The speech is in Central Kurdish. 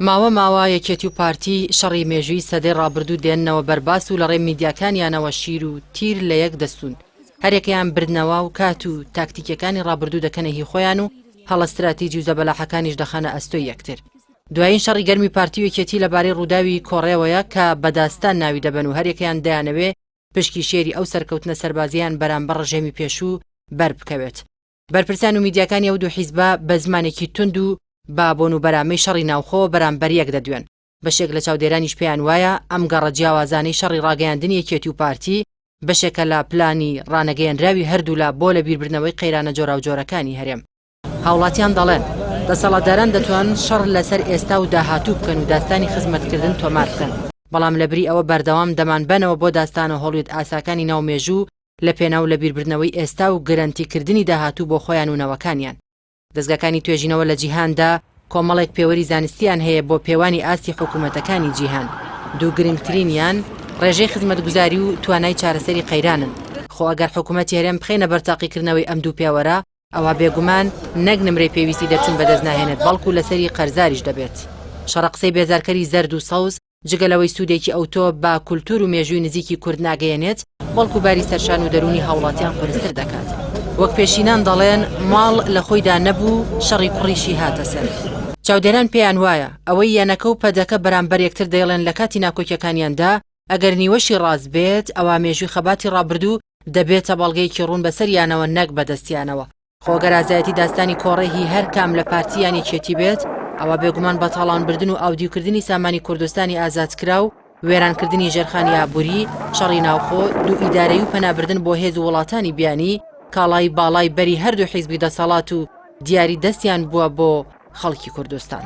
ماوە یەکێتی و پارتی شەڕی مێژووی سەدەی ڕابردوو دێننەوە بەرباس و لە ڕێ میدیاکانیانەوە شیر و تیر لە یەک دەستون، هەرێکیان بردنەوە و کات و تاکتیکەکانی ڕابردوو دەکەنە هی خۆیان و هەڵە استراتیجی و زەبەلاحەکانیش دەخەنە ئەستۆی یەکتر. دوایین شەڕی گەرمی پارتی و یەکێتی لەبارەی ڕووداوی کۆڕێەوەیە کە بەداستان ناوی دەبن و هەرێکیان دەیانەوێ پشکی شێری ئەو سەرکەوتنە سەربازیان بەرامبەر ڕژێمی پێشوو بەربکەوێت. بەرپرسان و میدیاکانی ئەو دوو حیزبە بە زمانێکی تند و بابۆن و بەرامەی شەڕی ناوخۆ بەرامبەر یەک دەدوێن. بەشێک لە چاودێرانیش پێیان وایە ئەم گەڕە جیاوازانەی شەڕی ڕاگەیاندنی یەکێتی و پارتی بەشێکە لە پلانی ڕانەگەیەنراوی هەردوو لە بۆ لە بیربردنەوەی قەیرانە جۆراوجۆرەکانی هەرێم. هاوڵاتیان دەڵێن دەسەڵاتداران دەتوان شەڕ لەسەر ئێستا و داهاتوو بکەن و داستانی خزمەتکردن تۆمار بکەن، بەڵام لەبری ئەوە بەردەوام دەمانبەنەوە بۆ داستانە هۆڵیوود ئاساکانی ناومێژوو لە پێناو لە بیربردنەوەی ئێستا و گەرانتیکردنی داهاتوو بۆ خۆیان و نەوەکانیان. دەستگاکانی توێژینەوە لە جیهاندا کۆمەڵێک پێوەری زانستیان هەیە بۆ پێوانی ئاستی حکوومەتەکانی جیهان. دوو گرنگترینیان ڕێژەی خزمەتگوزاری و توانای چارەسەری قەیرانن. خۆ ئەگەر حکوومەتی هەرێم بخێنە بەرتاقیکردنەوەی ئەم دوو پێوەرە، ئەوە بێگومان نەک نمرەی پێویستی دەرچوون بەدەست ناهێنێت، بەڵکو لەسەری قەرزاریش دەبێت. شەڕە قسەی بێزارکەری زەرد و سەوز جگەلەوەی سوودێکی ئەوتۆ با کولتور و مێژووی نزیکی کورد ناگەیەنێت، بەڵکو باری سەرشان و دەرونی هاوڵاتیان قورستر دەکات. وەک پێشینان دەڵێن ماڵ لە خۆیدا نەبوو، شەڕی کوڕیشی هاتە سەر. چاودێران پێیان وایە ئەوەی یانەکە و پەدەکە بەرامبەر یەکتر دەیڵێن لە کاتی ناکۆکیەکانیاندا ئەگەر نیوەشی ڕاست بێت ئەوە مێژووی خەباتی ڕابردوو دەبێتە بەڵگەیەکی ڕوون بەسەریانەوە نەک بەدەستیانەوە. خۆگەرازایەتی داستانی کۆڕێهی هەر کام لە پارتیان یەکێتی بێت، ئەوە بێگومان بە تاڵانبردن و ئاودیوکردنی سامانی کوردستانی ئازادکرا و وێرانکردنی ژێرخانی ئابووری، شەڕی ناوخۆ، دوو ئیدارەی و پەنابردن بۆ هێز و وڵاتانی بیانی، کاڵای باڵای بەری هەردوو حیزبی دەسەڵات و دیاری دەستیان بووە بۆ خەڵکی کوردستان.